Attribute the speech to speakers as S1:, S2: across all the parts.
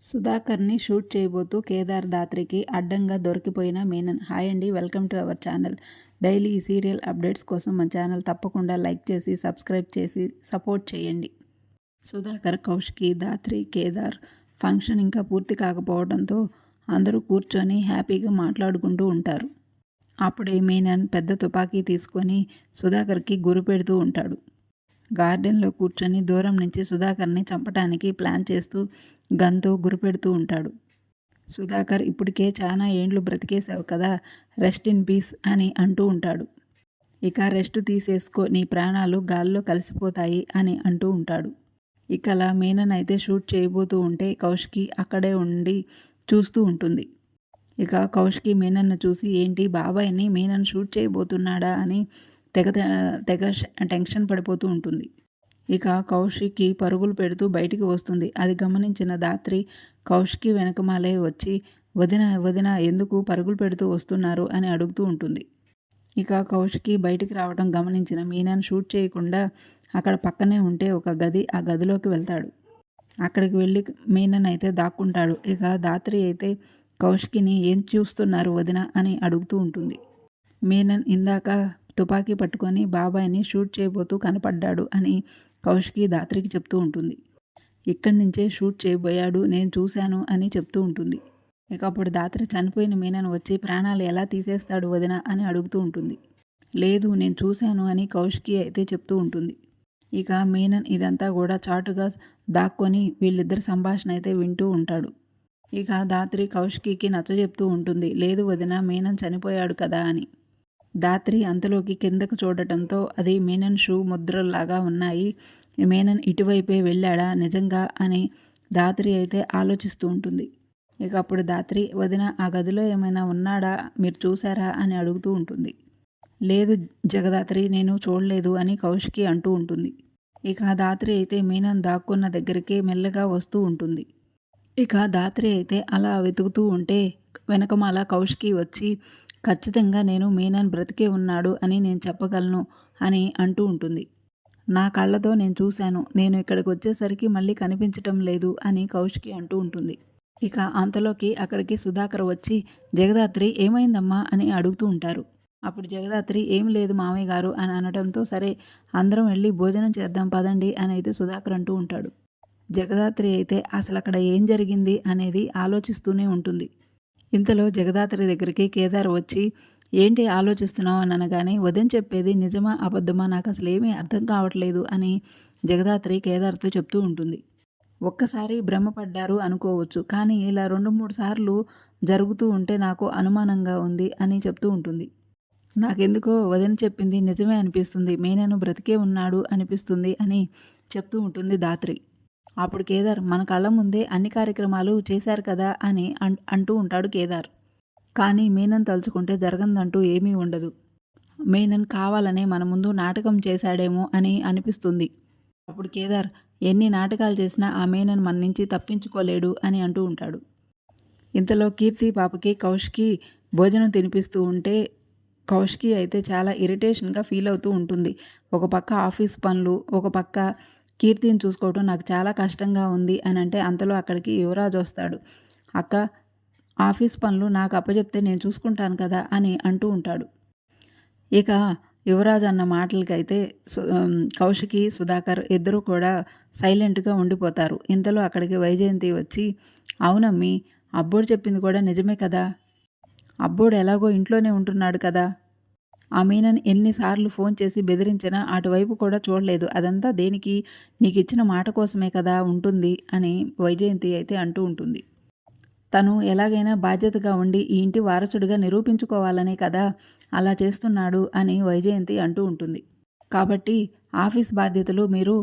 S1: సుధాకర్ని shoot చేయబోతూ కేదార్ దాత్రికి అడ్డంగా దొరికిపోయిన Menon. Hi అండి, welcome to our channel. Daily ఈ సీరియల్ అప్డేట్స్ కోసం మన ఛానల్ తప్పకుండా లైక్ చేసి సబ్స్క్రైబ్ చేసి సపోర్ట్ చేయండి. సుధాకర్, కౌశికి, దాత్రి, కేదార్ ఫంక్షన్ ఇంకా పూర్తి కాకపోవడంతో అందరూ కూర్చొని హ్యాపీగా మాట్లాడుకుంటూ ఉంటారు. అప్పుడే మీనన్ పెద్ద తుపాకీ తీసుకొని సుధాకర్కి గురి పెడుతూ ఉంటాడు. గార్డెన్లో కూర్చొని దూరం నుంచి సుధాకర్ని చంపటానికి ప్లాన్ చేస్తూ గన్తో గురిపెడుతూ ఉంటాడు. సుధాకర్, ఇప్పటికే చాలా ఏండ్లు బ్రతికేశావు కదా, రెస్ట్ ఇన్ పీస్ అని అంటూ ఉంటాడు. ఇక రెస్ట్ తీసేసుకో, నీ ప్రాణాలు గాల్లో కలిసిపోతాయి అని అంటూ ఉంటాడు. ఇకలా మీనన్ అయితే షూట్ చేయబోతూ ఉంటే కౌశికి అక్కడే ఉండి చూస్తూ ఉంటుంది. ఇక కౌశికి మీనన్ను చూసి, ఏంటి బాబాయ్ని మీనన్ షూట్ చేయబోతున్నాడా అని తెగ తెగ టెన్షన్ పడిపోతూ ఉంటుంది. ఇక కౌశికి పరుగులు పెడుతూ బయటికి వస్తుంది. అది గమనించిన దాత్రి కౌశికి వెనకమాలే వచ్చి, వదిన వదిన ఎందుకు పరుగులు పెడుతూ వస్తున్నారు అని అడుగుతూ ఉంటుంది. ఇక కౌశికి బయటికి రావడం గమనించిన మీనన్ షూట్ చేయకుండా అక్కడ పక్కనే ఉంటే ఒక గది, ఆ గదిలోకి వెళ్తాడు. అక్కడికి వెళ్ళి మీనన్ అయితే దాక్కుంటాడు. ఇక దాత్రి అయితే కౌశికిని ఏం చూస్తున్నారు వదిన అని అడుగుతూ ఉంటుంది. మీనన్ ఇందాక తుపాకీ పట్టుకొని బాబాయ్ని షూట్ చేయబోతూ కనపడ్డాడు అని కౌశికి దాత్రికి చెప్తూ ఉంటుంది. ఇక్కడి నుంచే షూట్ చేయబోయాడు, నేను చూశాను అని చెప్తూ ఉంటుంది. ఇక అప్పుడు దాత్రి చనిపోయిన మీనన్ వచ్చి, ప్రాణాలు ఎలా తీసేస్తాడు వదిన అని అడుగుతూ ఉంటుంది. లేదు, నేను చూశాను అని కౌశికి అయితే చెప్తూ ఉంటుంది. ఇక మీనన్ ఇదంతా కూడా చాటుగా దాక్కొని వీళ్ళిద్దరి సంభాషణ అయితే వింటూ ఉంటాడు. ఇక దాత్రి కౌశికి నచ్చజెప్తూ ఉంటుంది, లేదు వదిన, మీనన్ చనిపోయాడు కదా అని. దాత్రి అంతలోకి కిందకు చూడటంతో అది మీనన్ షూ ముద్రలాగా ఉన్నాయి. మీనన్ ఇటువైపే వెళ్ళాడా నిజంగా అని దాత్రి అయితే ఆలోచిస్తూ ఉంటుంది. ఇక అప్పుడు దాత్రి, వదిన ఆ గదిలో ఏమైనా ఉన్నాడా, మీరు చూసారా అని అడుగుతూ ఉంటుంది. లేదు జగదాత్రి, నేను చూడలేదు అని కౌశికి అంటూ ఉంటుంది. ఇక దాత్రి అయితే మీనన్ దాక్కున్న దగ్గరికి మెల్లగా వస్తూ ఉంటుంది. ఇక దాత్రి అయితే అలా వెతుకుతూ ఉంటే వెనకమాల కౌశికి వచ్చి, ఖచ్చితంగా నేను మీనన్ బ్రతికే ఉన్నాడు అని నేను చెప్పగలను అని అంటూ ఉంటుంది. నా కళ్ళతో నేను చూశాను, నేను ఇక్కడికి వచ్చేసరికి మళ్ళీ కనిపించటం లేదు అని కౌశికి అంటూ ఉంటుంది. ఇక అంతలోకి అక్కడికి సుధాకర్ వచ్చి, జగదాత్రి ఏమైందమ్మా అని అడుగుతూ ఉంటారు. అప్పుడు జగదాత్రి, ఏం లేదు మామయ్య గారు అని అనడంతో, సరే అందరం వెళ్ళి భోజనం చేద్దాం పదండి అని అయితే సుధాకర్ అంటూ ఉంటాడు. జగదాత్రి అయితే అసలు అక్కడ ఏం జరిగింది అనేది ఆలోచిస్తూనే ఉంటుంది. ఇంతలో జగదాత్రి దగ్గరికి కేదార్ వచ్చి, ఏంటి ఆలోచిస్తున్నావు అని అనగానే, వదిన చెప్పేది నిజమా అబద్ధమా నాకు అసలు ఏమీ అర్థం కావట్లేదు అని జగదాత్రి కేదార్తో చెప్తూ ఉంటుంది. ఒక్కసారి భ్రమపడ్డారు అనుకోవచ్చు, కానీ ఇలా 2-3 సార్లు జరుగుతూ ఉంటే నాకు అనుమానంగా ఉంది అని చెప్తూ ఉంటుంది. నాకెందుకో వదిన చెప్పింది నిజమే అనిపిస్తుంది, మీనను బ్రతికే ఉన్నాడు అనిపిస్తుంది అని చెప్తూ ఉంటుంది దాత్రి. అప్పుడు కేదార్, మన కళ్ళ ముందే అన్ని కార్యక్రమాలు చేశారు కదా అని అంటూ ఉంటాడు కేదార్. కానీ మీనన్ తలుచుకుంటే జరగందంటూ ఏమీ ఉండదు. మీనన్ కావాలనే మన ముందు నాటకం చేశాడేమో అని అనిపిస్తుంది. అప్పుడు కేదార్, ఎన్ని నాటకాలు చేసినా ఆ మీనన్ మన నుంచి తప్పించుకోలేడు అని అంటూ ఉంటాడు. ఇంతలో కీర్తి పాపకి కౌశికి భోజనం తినిపిస్తూ ఉంటే కౌశికి అయితే చాలా ఇరిటేషన్గా ఫీల్ అవుతూ ఉంటుంది. ఒక పక్క ఆఫీస్ పనులు, ఒక పక్క కీర్తిని చూసుకోవడం నాకు చాలా కష్టంగా ఉంది అని అంటే అంతలో అక్కడికి యువరాజ్ వస్తాడు. అక్క, ఆఫీస్ పనులు నాకు అప్పచెప్తే నేను చూసుకుంటాను కదా అని అంటూ ఉంటాడు. ఇక యువరాజ్ అన్న మాటలకైతే కౌశికి, సుధాకర్ ఇద్దరూ కూడా సైలెంట్గా ఉండిపోతారు. ఇంతలో అక్కడికి వైజయంతి వచ్చి, అవునమ్మి, అబ్బోడు చెప్పింది కూడా నిజమే కదా, అబ్బోడు ఎలాగో ఇంట్లోనే ఉంటున్నాడు కదా, ఆ మీనన్ ఎన్నిసార్లు ఫోన్ చేసి బెదిరించినా అటువైపు కూడా చూడలేదు, అదంతా దేనికి, నీకు ఇచ్చిన మాట కోసమే కదా ఉంటుంది అని వైజయంతి అయితే అంటూ ఉంటుంది. తను ఎలాగైనా బాధ్యతగా ఉండి ఈ ఇంటి వారసుడిగా నిరూపించుకోవాలనే కదా అలా చేస్తున్నాడు అని వైజయంతి అంటూ ఉంటుంది. కాబట్టి ఆఫీస్ బాధ్యతలు మీరు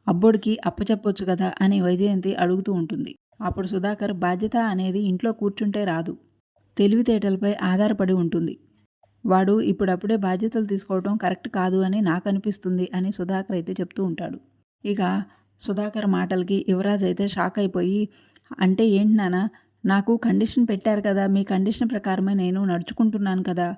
S1: అబ్బోడికి అప్పచెప్పొచ్చు కదా అని వైజయంతి అడుగుతూ ఉంటుంది. అప్పుడు సుధాకర్, బాధ్యత అనేది ఇంట్లో కూర్చుంటే రాదు, తెలివితేటలపై ఆధారపడి ఉంటుంది, వాడు ఇప్పుడప్పుడే బాధ్యతలు తీసుకోవడం కరెక్ట్ కాదు అని నాకు అనిపిస్తుంది అని సుధాకర్ అయితే చెప్తూ ఉంటాడు. ఇక సుధాకర్ మాటలకి యువరాజ్ అయితే షాక్ అయిపోయి, అంటే ఏంటి నాన్న, నాకు కండిషన్ పెట్టారు కదా, మీ కండిషన్ ప్రకారమే నేను నడుచుకుంటున్నాను కదా,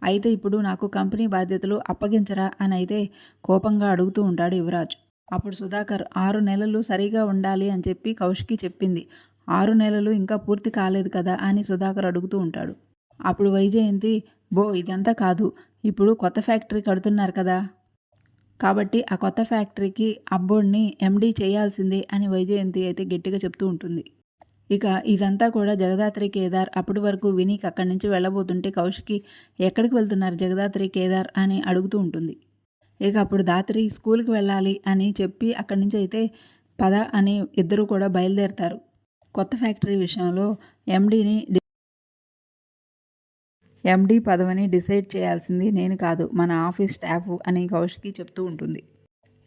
S1: అయితే ఇప్పుడు నాకు కంపెనీ బాధ్యతలు అప్పగించరా అని అయితే కోపంగా అడుగుతూ ఉంటాడు యువరాజ్. అప్పుడు సుధాకర్, 6 నెలలు సరిగా ఉండాలి అని చెప్పి కౌశికి చెప్పింది, 6 నెలలు ఇంకా పూర్తి కాలేదు కదా అని సుధాకర్ అడుగుతూ ఉంటాడు. అప్పుడు వైజయంతి, ఇదంతా కాదు, ఇప్పుడు కొత్త ఫ్యాక్టరీ కడుతున్నారు కదా, కాబట్టి ఆ కొత్త ఫ్యాక్టరీకి అబ్బోడిని ఎండీ చేయాల్సిందే అని వైజయంతి అయితే గట్టిగా చెప్తూ ఉంటుంది. ఇక ఇదంతా కూడా జగదాత్రి కేదార్ అప్పటి వరకు వినీకి అక్కడి నుంచి వెళ్ళబోతుంటే కౌశికి ఎక్కడికి వెళ్తున్నారు జగదాత్రి కేదార్ అని అడుగుతూ ఉంటుంది. ఇక అప్పుడు దాత్రి స్కూల్కి వెళ్ళాలి అని చెప్పి అక్కడి నుంచి అయితే పద అని ఇద్దరు కూడా బయలుదేరతారు. కొత్త ఫ్యాక్టరీ విషయంలో ఎండీ పదవిని డిసైడ్ చేయాల్సింది నేను కాదు, మన ఆఫీస్ స్టాఫ్ అని కౌశికి చెప్తూ ఉంటుంది.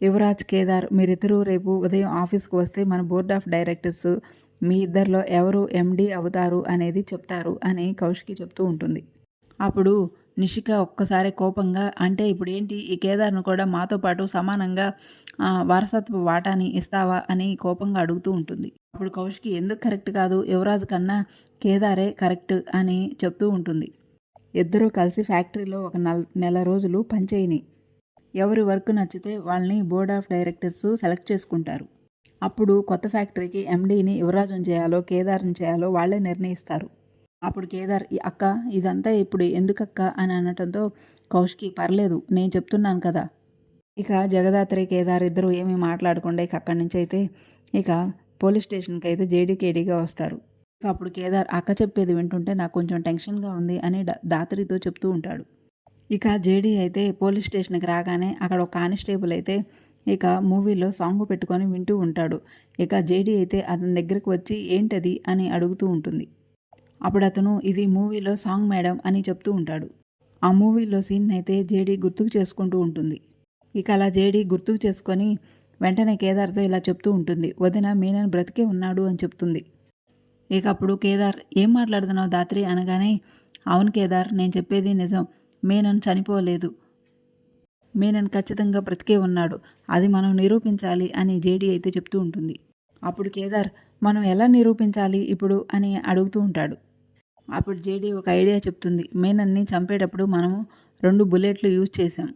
S1: యువరాజ్, కేదార్ మీరిద్దరూ రేపు ఉదయం ఆఫీస్కి వస్తే మన బోర్డ్ ఆఫ్ డైరెక్టర్స్ మీ ఇద్దరిలో ఎవరు ఎండీ అవుతారు అనేది చెప్తారు అని కౌశికి చెప్తూ ఉంటుంది. అప్పుడు నిషిక ఒక్కసారి కోపంగా, అంటే ఇప్పుడు ఏంటి, ఈ కేదార్ను కూడా మాతో పాటు సమానంగా వారసత్వ వాటాని ఇస్తావా అని కోపంగా అడుగుతూ ఉంటుంది. అప్పుడు కౌశికి ఎందుకు కరెక్ట్ కాదు, యువరాజు కన్నా కేదారే కరెక్ట్ అని చెప్తూ ఉంటుంది. ఇద్దరూ కలిసి ఫ్యాక్టరీలో ఒక నెల రోజులు పనిచేయని, ఎవరి వర్క్ నచ్చితే వాళ్ళని బోర్డ్ ఆఫ్ డైరెక్టర్స్ సెలెక్ట్ చేసుకుంటారు. అప్పుడు కొత్త ఫ్యాక్టరీకి ఎండీని యువరాజుని చేయాలో కేదార్ని చేయాలో వాళ్ళే నిర్ణయిస్తారు. అప్పుడు కేదార్, అక్క ఇదంతా ఇప్పుడు ఎందుకక్క అని అనటంతో కౌశికి, పర్లేదు నేను చెప్తున్నాను కదా. ఇక జగదాత్రి కేదార్ ఇద్దరు ఏమీ మాట్లాడకుండా ఇక అక్కడి నుంచి అయితే ఇక పోలీస్ స్టేషన్కి అయితే జేడీకేడీగా వస్తారు. ఇక అప్పుడు కేదార్, అక్క చెప్పేది వింటుంటే నాకు కొంచెం టెన్షన్గా ఉంది అని దాత్రితో చెప్తూ ఉంటాడు. ఇక జేడీ అయితే పోలీస్ స్టేషన్కి రాగానే అక్కడ ఒక కానిస్టేబుల్ అయితే ఇక మూవీలో సాంగ్ పెట్టుకొని వింటూ ఉంటాడు. ఇక జేడీ అయితే అతని దగ్గరికి వచ్చి ఏంటది అని అడుగుతూ ఉంటుంది. అప్పుడు అతను, ఇది మూవీలో సాంగ్ మేడం అని చెప్తూ ఉంటాడు. ఆ మూవీలో సీన్ అయితే జేడీ గుర్తుకు చేసుకుంటూ ఉంటుంది. ఇక అలా జేడీ గుర్తుకు చేసుకొని వెంటనే కేదార్తో ఇలా చెప్తూ ఉంటుంది, వదిన మీనన్ బ్రతికే ఉన్నాడు అని చెప్తుంది. ఇక అప్పుడు కేదార్, ఏం మాట్లాడుతున్నావు దాత్రి అనగానే, అవును కేదార్, నేను చెప్పేది నిజం, మీనన్ చనిపోలేదు, మీనన్ ఖచ్చితంగా బ్రతికే ఉన్నాడు, అది మనం నిరూపించాలి అని జేడీ అయితే చెప్తూ ఉంటుంది. అప్పుడు కేదార్, మనం ఎలా నిరూపించాలి ఇప్పుడు అని అడుగుతూ ఉంటాడు. అప్పుడు జేడీ ఒక ఐడియా చెప్తుంది. మీనన్ని చంపేటప్పుడు మనము 2 బుల్లెట్లు యూజ్ చేసాం,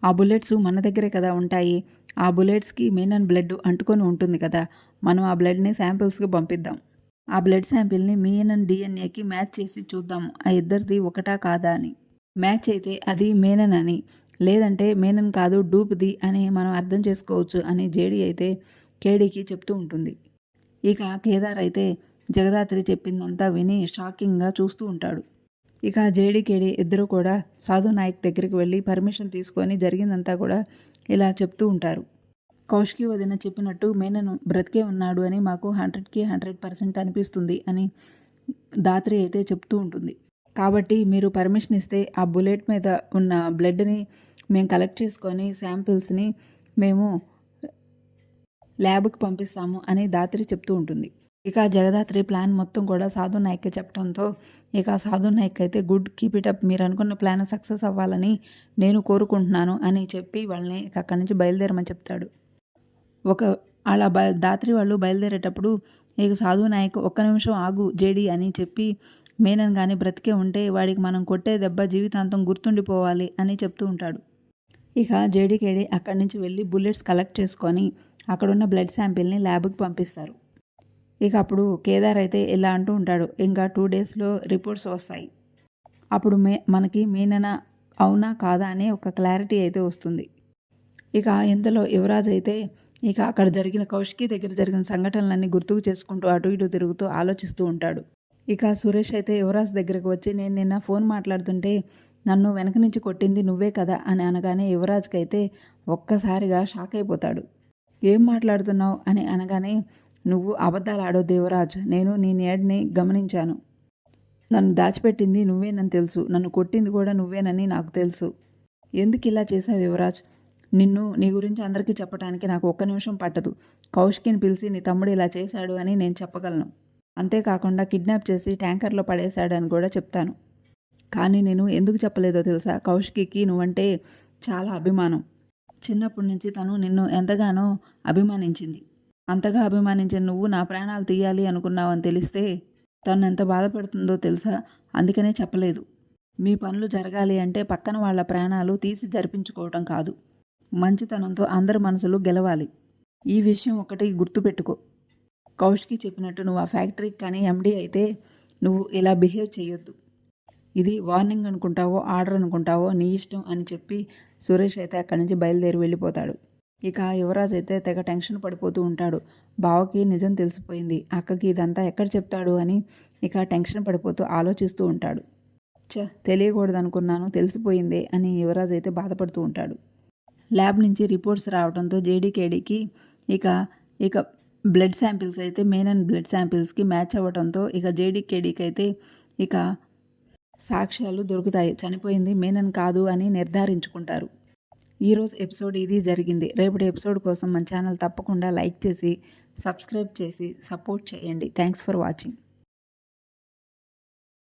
S1: ఆ బుల్లెట్స్ మన దగ్గరే కదా ఉంటాయి, ఆ బుల్లెట్స్కి మీనన్ బ్లడ్ అంటుకొని ఉంటుంది కదా, మనం ఆ బ్లడ్ని శాంపిల్స్కి పంపిద్దాం, ఆ బ్లడ్ శాంపిల్ని మీనన్ డిఎన్ఏకి మ్యాచ్ చేసి చూద్దాము ఆ ఇద్దరిది ఒకటా కాదా అని. మ్యాచ్ అయితే అది మీనన్ అని, లేదంటే మీనన్ కాదు డూప్ది అని మనం అర్థం చేసుకోవచ్చు అని జేడీ అయితే కేడీకి చెప్తూ ఉంటుంది. ఇక కేదార్ అయితే జగదాత్రి చెప్పిందంతా విని షాకింగ్గా చూస్తూ ఉంటాడు. ఇక జేడీ కేడీ ఇద్దరు కూడా సాధు నాయక్ దగ్గరికి వెళ్ళి పర్మిషన్ తీసుకొని జరిగిందంతా కూడా ఇలా చెప్తూ ఉంటారు. కౌశికి వదిన చెప్పినట్టు మీనన్ బ్రతికే ఉన్నాడు అని మాకు 100కి 100% అనిపిస్తుంది అని దాత్రి అయితే చెప్తూ ఉంటుంది. కాబట్టి మీరు పర్మిషన్ ఇస్తే ఆ బుల్లెట్ మీద ఉన్న బ్లడ్ని మేము కలెక్ట్ చేసుకొని శాంపిల్స్ని మేము ల్యాబ్కి పంపిస్తాము అని దాత్రి చెప్తూ ఉంటుంది. ఇక జగదాత్రి ప్లాన్ మొత్తం కూడా సాధు నాయక్కి చెప్పడంతో ఇక సాధు నాయక్ అయితే, గుడ్, కీప్ ఇట్ అప్, మీరు అనుకున్న ప్లాన్ సక్సెస్ అవ్వాలని నేను కోరుకుంటున్నాను అని చెప్పి వాళ్ళని అక్కడి నుంచి బయలుదేరమని చెప్తాడు. అలా దాత్రి వాళ్ళు బయలుదేరేటప్పుడు ఇక సాధు నాయక్, ఒక్క నిమిషం ఆగు జేడీ అని చెప్పి, మీనన్ కానీ బ్రతికే ఉంటే వాడికి మనం కొట్టే దెబ్బ జీవితాంతం గుర్తుండిపోవాలి అని చెప్తూ ఉంటాడు. ఇక జేడీకేడీ అక్కడి నుంచి వెళ్ళి బుల్లెట్స్ కలెక్ట్ చేసుకొని అక్కడున్న బ్లడ్ శాంపిల్ని ల్యాబ్కి పంపిస్తారు. ఇక అప్పుడు కేదార్ అయితే ఇలా అంటూ ఉంటాడు, ఇంకా 2 డేస్లో రిపోర్ట్స్ వస్తాయి, అప్పుడు మనకి మీనన అవునా కాదా అని ఒక క్లారిటీ అయితే వస్తుంది. ఇక ఇంతలో యువరాజ్ అయితే ఇక అక్కడ జరిగిన కౌశికి దగ్గర జరిగిన సంఘటనలన్నీ గుర్తుకు చేసుకుంటూ అటు ఇటు తిరుగుతూ ఆలోచిస్తూ ఉంటాడు. ఇక సురేష్ అయితే యువరాజ్ దగ్గరకు వచ్చి, నేను నిన్న ఫోన్ మాట్లాడుతుంటే నన్ను వెనక నుంచి కొట్టింది నువ్వే కదా అని అనగానే యువరాజ్కి అయితే ఒక్కసారిగా షాక్ అయిపోతాడు. ఏం మాట్లాడుతున్నావు అని అనగానే, నువ్వు అబద్ధాలు ఆడొద్దు యువరాజ్, నేను నీ నీడని గమనించాను, నన్ను దాచిపెట్టింది నువ్వేనని తెలుసు, నన్ను కొట్టింది కూడా నువ్వేనని నాకు తెలుసు, ఎందుకు ఇలా చేసావు యువరాజ్, నీ గురించి అందరికీ చెప్పడానికి నాకు ఒక్క నిమిషం పట్టదు, కౌశికిని పిలిచి నీ తమ్ముడు ఇలా చేశాడు అని నేను చెప్పగలను, అంతేకాకుండా కిడ్నాప్ చేసి ట్యాంకర్లో పడేశాడు అని కూడా చెప్తాను, కానీ నేను ఎందుకు చెప్పలేదో తెలుసా, కౌశికికి నువ్వంటే చాలా అభిమానం, చిన్నప్పటి నుంచి తను నిన్ను ఎంతగానో అభిమానించింది, అంతగా అభిమానించిన నువ్వు నా ప్రాణాలు తీయాలి అనుకున్నావని తెలిస్తే తను ఎంత బాధపడుతుందో తెలుసా, అందుకనే చెప్పలేదు, మీ పనులు జరగాలి అంటే పక్కన వాళ్ళ ప్రాణాలు తీసి జరిపించుకోవటం కాదు, మంచితనంతో అందరి మనసులు గెలవాలి, ఈ విషయం ఒకటి గుర్తుపెట్టుకో, కౌశికి చెప్పినట్టు నువ్వు ఆ ఫ్యాక్టరీకి కానీ ఎండీ అయితే నువ్వు ఇలా బిహేవ్ చేయొద్దు. ఇది వార్నింగ్ అనుకుంటావో ఆర్డర్ అనుకుంటావో నీ ఇష్టం అని చెప్పి సురేష్ అయితే అక్కడి నుంచి బయలుదేరి వెళ్ళిపోతాడు. ఇక యువరాజ్ అయితే తెగ టెన్షన్ పడిపోతూ ఉంటాడు. బావకి నిజం తెలిసిపోయింది, అక్కకి ఇదంతా ఎక్కడ చెప్తాడు అని ఇక టెన్షన్ పడిపోతూ ఆలోచిస్తూ ఉంటాడు. తెలియకూడదనుకున్నాను, తెలిసిపోయిందే అని యువరాజ్ అయితే బాధపడుతూ ఉంటాడు. ల్యాబ్ నుంచి రిపోర్ట్స్ రావడంతో జేడీకేడీకి ఇక ఇక బ్లడ్ శాంపిల్స్ అయితే మేనన్ బ్లడ్ శాంపిల్స్కి మ్యాచ్ అవ్వడంతో ఇక జేడీకేడీకి అయితే ఇక సాక్ష్యాలు దొరుకుతాయి, చనిపోయింది మేనన్ కాదు అని నిర్ధారించుకుంటారు. ఈరోజు ఎపిసోడ్ ఇది జరిగింది. రేపటి ఎపిసోడ్ కోసం మన ఛానల్ తప్పకుండా లైక్ చేసి సబ్స్క్రైబ్ చేసి సపోర్ట్ చేయండి. Thanks for watching.